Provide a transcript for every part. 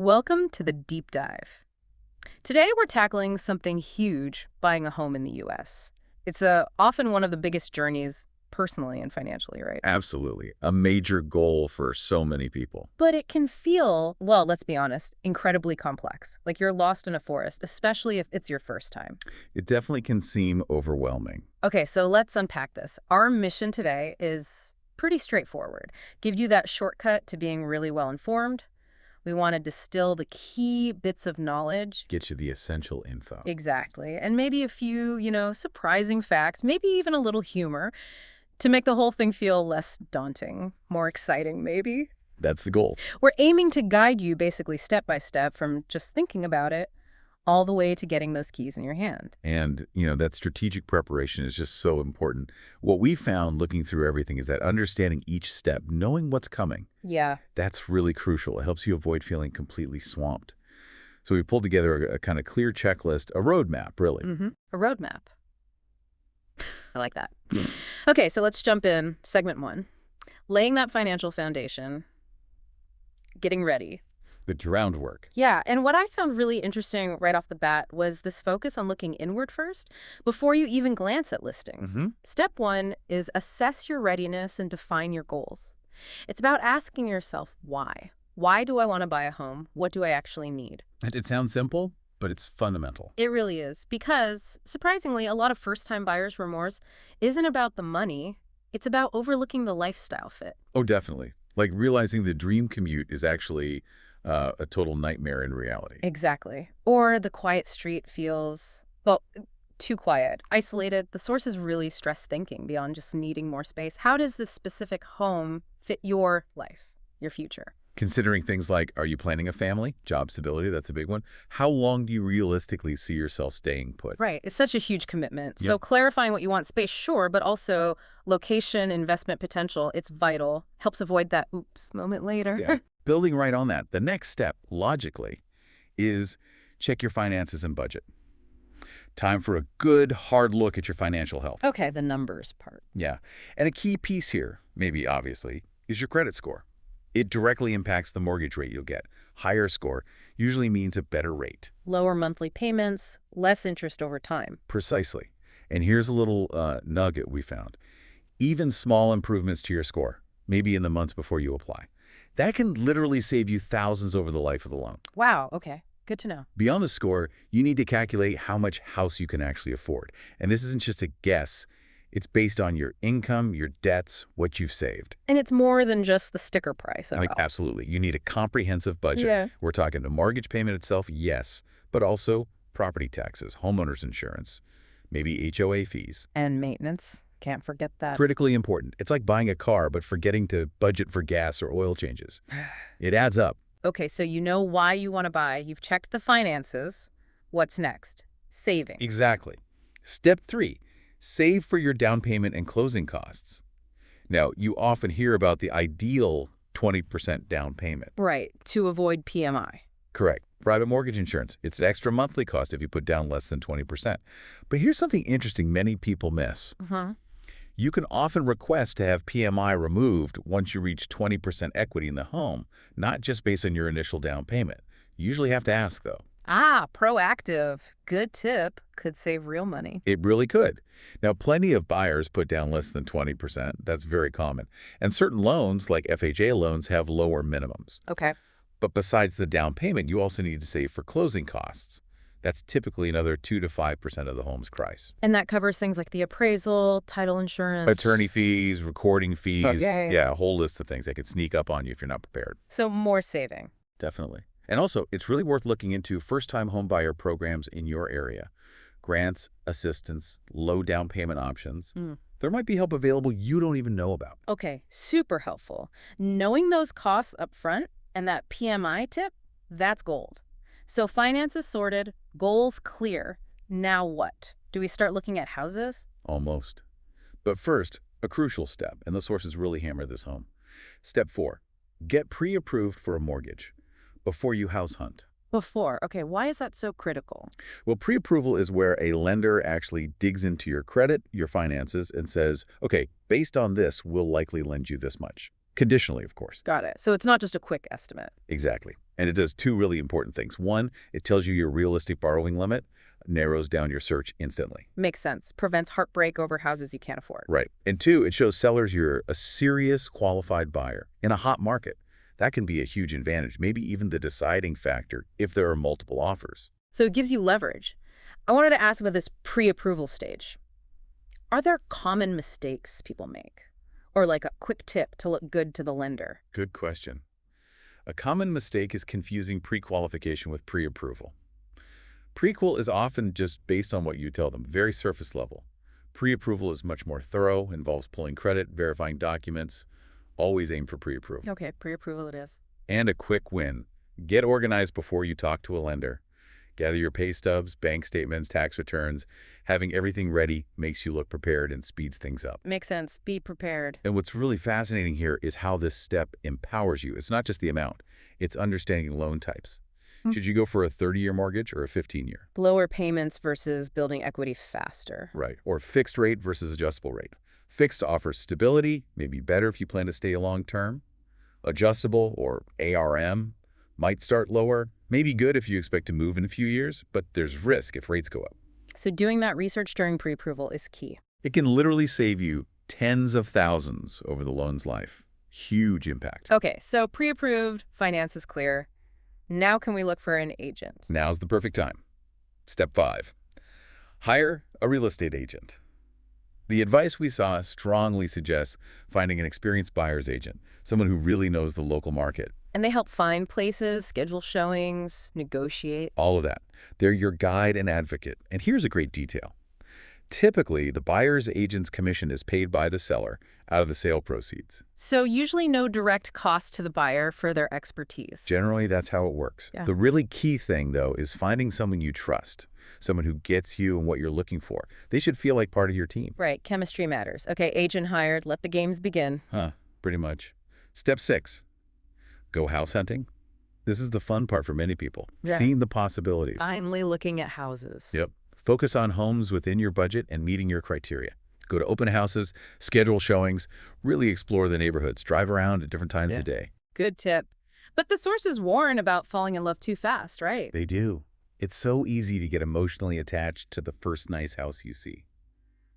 Welcome to the deep dive. Today we're tackling something huge, buying a home in the US. It's often one of the biggest journeys personally and financially, right? Absolutely. A major goal for so many people. But it can feel, well, let's be honest, incredibly complex. Like you're lost in a forest, especially if it's your first time. It definitely can seem overwhelming. Okay, so let's unpack this. Our mission today is pretty straightforward. Give you that shortcut to being really well informed. We want to distill the key bits of knowledge. Get you the essential info. Exactly. And maybe a few, surprising facts, maybe even a little humor to make the whole thing feel less daunting, more exciting, maybe. That's the goal. We're aiming to guide you basically step by step from just thinking about it all the way to getting those keys in your hand. And, that strategic preparation is just so important. What we found looking through everything is that understanding each step, knowing what's coming, Yeah. that's really crucial. It helps you avoid feeling completely swamped. So we pulled together a kind of clear checklist, a roadmap, really. A roadmap. I like that. Okay, so let's jump in. Segment 1. Laying that financial foundation, getting ready. The groundwork. Yeah, and what I found really interesting right off the bat was this focus on looking inward first before you even glance at listings. Step 1 is assess your readiness and define your goals. It's about asking yourself why. Why do I want to buy a home? What do I actually need? And it sounds simple, but it's fundamental. It really is, because surprisingly, a lot of first-time buyers' remorse isn't about the money. It's about overlooking the lifestyle fit. Oh, definitely. Like realizing the dream commute is actually a total nightmare in reality. Exactly. Or the quiet street feels, well, too quiet, isolated. The source is really stress thinking beyond just needing more space. How does this specific home fit your life, your future? Considering things like, are you planning a family? Job stability, that's a big one. How long do you realistically see yourself staying put? Right. It's such a huge commitment. Yep. So clarifying what you want, space, sure, but also location, investment potential, it's vital. Helps avoid that oops moment later. Yeah. Building right on that, the next step, logically, is check your finances and budget. Time for a good, hard look at your financial health. Okay, the numbers part. Yeah. And a key piece here, maybe obviously, is your credit score. It directly impacts the mortgage rate you'll get. Higher score usually means a better rate. Lower monthly payments, less interest over time. Precisely. And here's a little nugget we found. Even small improvements to your score, maybe in the months before you apply, that can literally save you thousands over the life of the loan. Wow, okay. Good to know. Beyond the score, you need to calculate how much house you can actually afford. And this isn't just a guess. It's based on your income, your debts, what you've saved. And it's more than just the sticker price. Absolutely. You need a comprehensive budget. Yeah. We're talking the mortgage payment itself, yes, but also property taxes, homeowners insurance, maybe HOA fees. And maintenance. Can't forget that. Critically important. It's like buying a car, but forgetting to budget for gas or oil changes. It adds up. Okay, so you know why you want to buy. You've checked the finances. What's next? Saving. Exactly. Step 3, save for your down payment and closing costs. Now, you often hear about the ideal 20% down payment. Right, to avoid PMI. Correct. Private mortgage insurance. It's an extra monthly cost if you put down less than 20%. But here's something interesting many people miss. You can often request to have PMI removed once you reach 20% equity in the home, not just based on your initial down payment. You usually have to ask, though. Ah, proactive. Good tip. Could save real money. It really could. Now, plenty of buyers put down less than 20%. That's very common. And certain loans, like FHA loans, have lower minimums. Okay. But besides the down payment, you also need to save for closing costs. That's typically another 2 to 5% of the home's price. And that covers things like the appraisal, title insurance. Attorney fees, recording fees. Oh, yeah. A whole list of things that could sneak up on you if you're not prepared. So more saving. Definitely. And also, it's really worth looking into first-time homebuyer programs in your area. Grants, assistance, low down payment options. There might be help available you don't even know about. Okay, super helpful. Knowing those costs up front and that PMI tip, that's gold. So finances sorted, goals clear. Now what? Do we start looking at houses? Almost. But first, a crucial step, and the sources really hammer this home. Step 4, get pre-approved for a mortgage before you house hunt. Before. Okay, why is that so critical? Well, pre-approval is where a lender actually digs into your credit, your finances, and says, okay, based on this, we'll likely lend you this much. Conditionally, of course. Got it. So it's not just a quick estimate. Exactly. And it does two really important things. One, it tells you your realistic borrowing limit, narrows down your search instantly. Makes sense. Prevents heartbreak over houses you can't afford. Right. And two, it shows sellers you're a serious qualified buyer in a hot market. That can be a huge advantage, maybe even the deciding factor if there are multiple offers. So it gives you leverage. I wanted to ask about this pre-approval stage. Are there common mistakes people make? Or like a quick tip to look good to the lender? Good question. A common mistake is confusing pre-qualification with pre-approval. Pre-qual is often just based on what you tell them, very surface level. Pre-approval is much more thorough, involves pulling credit, verifying documents. Always aim for pre-approval. Okay, pre-approval it is. And a quick win. Get organized before you talk to a lender. Gather your pay stubs, bank statements, tax returns. Having everything ready makes you look prepared and speeds things up. Makes sense. Be prepared. And what's really fascinating here is how this step empowers you. It's not just the amount. It's understanding loan types. Should you go for a 30-year mortgage or a 15-year? Lower payments versus building equity faster. Right. Or fixed rate versus adjustable rate. Fixed offers stability, maybe better if you plan to stay long term. Adjustable, or ARM, might start lower, maybe good if you expect to move in a few years, but there's risk if rates go up. So doing that research during pre-approval is key. It can literally save you tens of thousands over the loan's life. Huge impact. Okay, so pre-approved, finance is clear. Now can we look for an agent? Now's the perfect time. Step 5. Hire a real estate agent. The advice we saw strongly suggests finding an experienced buyer's agent, someone who really knows the local market. And they help find places, schedule showings, negotiate. All of that. They're your guide and advocate. And here's a great detail. Typically, the buyer's agent's commission is paid by the seller out of the sale proceeds. So usually no direct cost to the buyer for their expertise. Generally, that's how it works. Yeah. The really key thing, though, is finding someone you trust, someone who gets you and what you're looking for. They should feel like part of your team. Right, chemistry matters. Okay, agent hired, let the games begin. Pretty much. Step 6. Go house hunting. This is the fun part for many people, seeing the possibilities. Finally looking at houses. Yep. Focus on homes within your budget and meeting your criteria. Go to open houses, schedule showings, really explore the neighborhoods, drive around at different times of day. Good tip. But the sources warn about falling in love too fast, right? They do. It's so easy to get emotionally attached to the first nice house you see.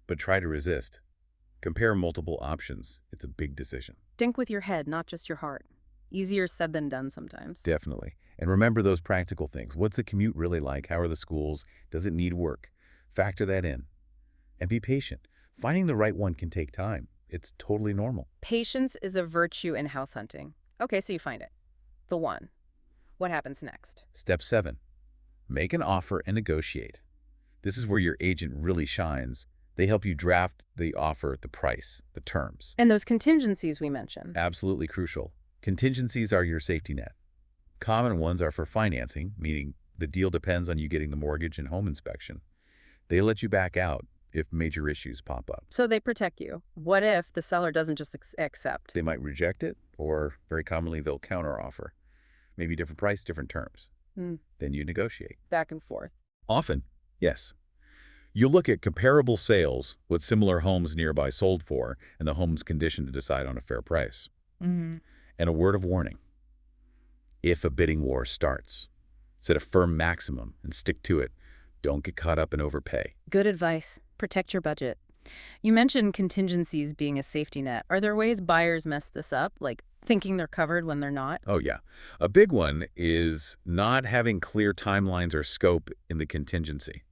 But try to resist. Compare multiple options. It's a big decision. Think with your head, not just your heart. Easier said than done sometimes. Definitely. And remember those practical things. What's the commute really like? How are the schools? Does it need work? Factor that in. And be patient. Finding the right one can take time. It's totally normal. Patience is a virtue in house hunting. Okay, so you find it. The one. What happens next? Step 7. Make an offer and negotiate. This is where your agent really shines. They help you draft the offer, the price, the terms. And those contingencies we mentioned. Absolutely crucial. Contingencies are your safety net. Common ones are for financing, meaning the deal depends on you getting the mortgage and home inspection. They let you back out if major issues pop up. So they protect you. What if the seller doesn't just accept? They might reject it, or very commonly they'll counteroffer. Maybe different price, different terms. Then you negotiate. Back and forth. Often, yes. You look at comparable sales, what similar homes nearby sold for, and the home's condition to decide on a fair price. And a word of warning. If a bidding war starts, set a firm maximum and stick to it. Don't get caught up in overpay. Good advice. Protect your budget. You mentioned contingencies being a safety net. Are there ways buyers mess this up, like thinking they're covered when they're not? Oh, yeah. A big one is not having clear timelines or scope in the contingency.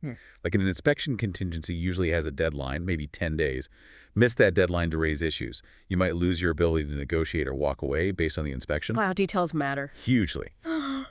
Like an inspection contingency usually has a deadline, maybe 10 days. Miss that deadline to raise issues. You might lose your ability to negotiate or walk away based on the inspection. Wow, details matter. Hugely.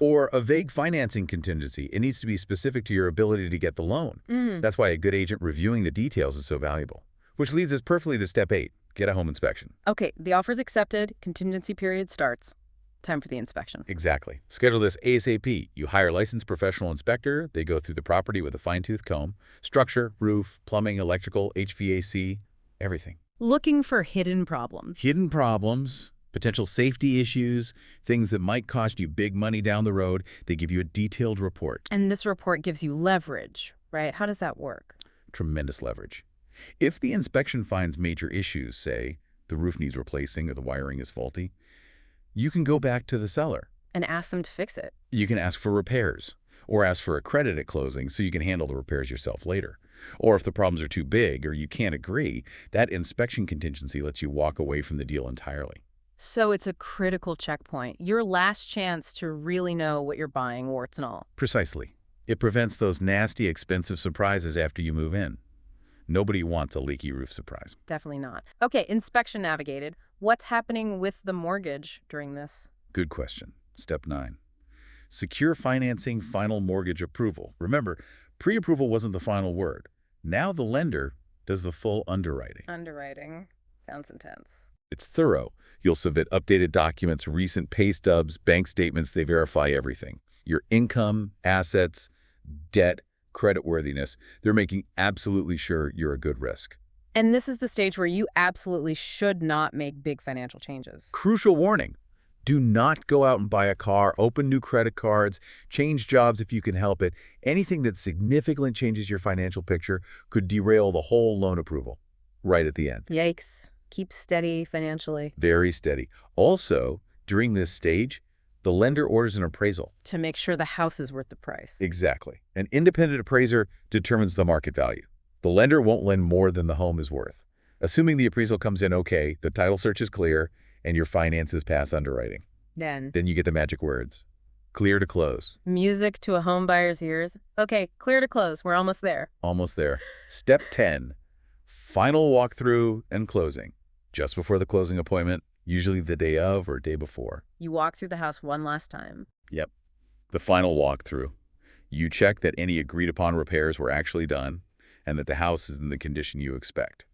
Or a vague financing contingency. It needs to be specific to your ability to get the loan. That's why a good agent reviewing the details is so valuable. Which leads us perfectly to step 8. Get a home inspection. Okay, the offer's accepted. Contingency period starts. Time for the inspection. Exactly. Schedule this ASAP. You hire a licensed professional inspector. They go through the property with a fine-tooth comb. Structure, roof, plumbing, electrical, HVAC, everything. Looking for hidden problems. Hidden problems, potential safety issues, things that might cost you big money down the road. They give you a detailed report. And this report gives you leverage, right? How does that work? Tremendous leverage. If the inspection finds major issues, say the roof needs replacing or the wiring is faulty, you can go back to the seller. And ask them to fix it. You can ask for repairs or ask for a credit at closing so you can handle the repairs yourself later. Or if the problems are too big or you can't agree, that inspection contingency lets you walk away from the deal entirely. So it's a critical checkpoint, your last chance to really know what you're buying, warts and all. Precisely. It prevents those nasty, expensive surprises after you move in. Nobody wants a leaky roof surprise. Definitely not. Okay, inspection navigated. What's happening with the mortgage during this? Good question. Step 9. Secure financing final mortgage approval. Remember, pre-approval wasn't the final word. Now the lender does the full underwriting. Underwriting. Sounds intense. It's thorough. You'll submit updated documents, recent pay stubs, bank statements. They verify everything. Your income, assets, debt, creditworthiness. They're making absolutely sure you're a good risk. And this is the stage where you absolutely should not make big financial changes. Crucial warning. Do not go out and buy a car, open new credit cards, change jobs if you can help it. Anything that significantly changes your financial picture could derail the whole loan approval right at the end. Yikes. Keep steady financially. Very steady. Also, during this stage, the lender orders an appraisal. To make sure the house is worth the price. Exactly. An independent appraiser determines the market value. The lender won't lend more than the home is worth. Assuming the appraisal comes in okay, the title search is clear, and your finances pass underwriting. Then you get the magic words. Clear to close. Music to a home buyer's ears. Okay, clear to close. We're almost there. Almost there. Step 10. Final walkthrough and closing. Just before the closing appointment, usually the day of or day before. You walk through the house one last time. Yep. The final walkthrough. You check that any agreed-upon repairs were actually done and that the house is in the condition you expect.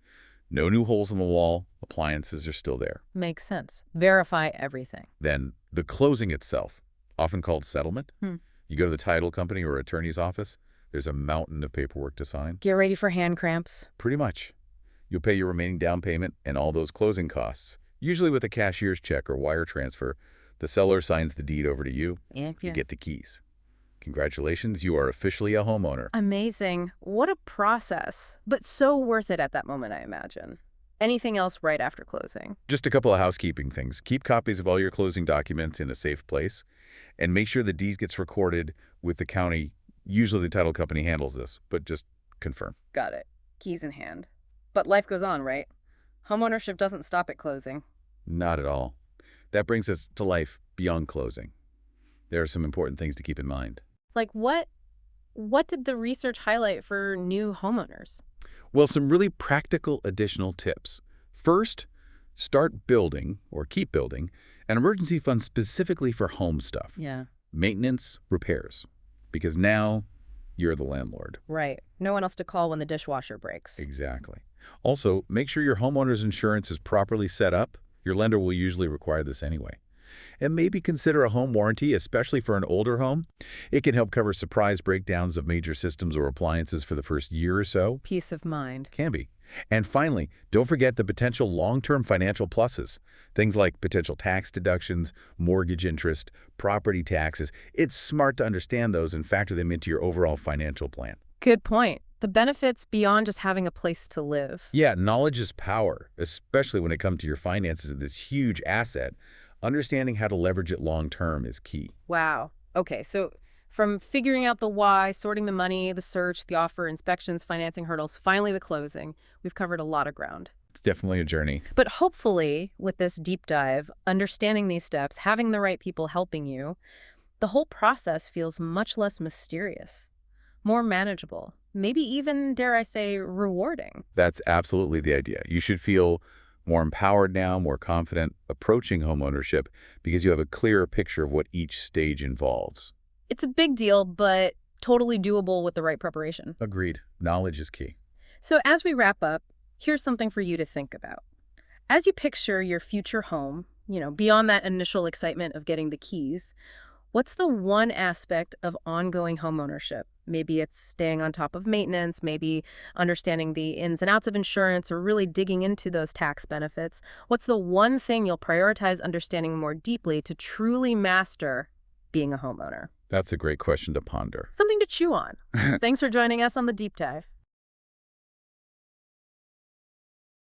No new holes in the wall, appliances are still there. Makes sense. Verify everything. Then the closing itself, often called settlement. You go to the title company or attorney's office, there's a mountain of paperwork to sign. Get ready for hand cramps. Pretty much. You'll pay your remaining down payment and all those closing costs, usually with a cashier's check or wire transfer. The seller signs the deed over to you. You get the keys. Congratulations, you are officially a homeowner. Amazing. What a process. But so worth it at that moment, I imagine. Anything else right after closing? Just a couple of housekeeping things. Keep copies of all your closing documents in a safe place, and make sure the deed gets recorded with the county. Usually the title company handles this, but just confirm. Got it. Keys in hand. But life goes on, right? Homeownership doesn't stop at closing. Not at all. That brings us to life beyond closing. There are some important things to keep in mind. Like what? What did the research highlight for new homeowners? Well, some really practical additional tips. First, start building, or keep building, an emergency fund specifically for home stuff. Yeah. Maintenance, repairs. Because now you're the landlord. Right. No one else to call when the dishwasher breaks. Exactly. Also, make sure your homeowner's insurance is properly set up. Your lender will usually require this anyway. And maybe consider a home warranty, especially for an older home. It can help cover surprise breakdowns of major systems or appliances for the first year or so. Peace of mind. Can be. And finally, don't forget the potential long-term financial pluses. Things like potential tax deductions, mortgage interest, property taxes. It's smart to understand those and factor them into your overall financial plan. Good point. The benefits beyond just having a place to live. Yeah, knowledge is power, especially when it comes to your finances of this huge asset. Understanding how to leverage it long-term is key. Wow. Okay, so from figuring out the why, sorting the money, the search, the offer, inspections, financing hurdles, finally the closing, we've covered a lot of ground. It's definitely a journey. But hopefully, with this deep dive, understanding these steps, having the right people helping you, the whole process feels much less mysterious, more manageable, maybe even, dare I say, rewarding. That's absolutely the idea. You should feel more empowered now, more confident approaching homeownership because you have a clearer picture of what each stage involves. It's a big deal, but totally doable with the right preparation. Agreed. Knowledge is key. So as we wrap up, here's something for you to think about. As you picture your future home, beyond that initial excitement of getting the keys, what's the one aspect of ongoing homeownership? Maybe it's staying on top of maintenance, maybe understanding the ins and outs of insurance, or really digging into those tax benefits. What's the one thing you'll prioritize understanding more deeply to truly master being a homeowner? That's a great question to ponder. Something to chew on. Thanks for joining us on The Deep Dive.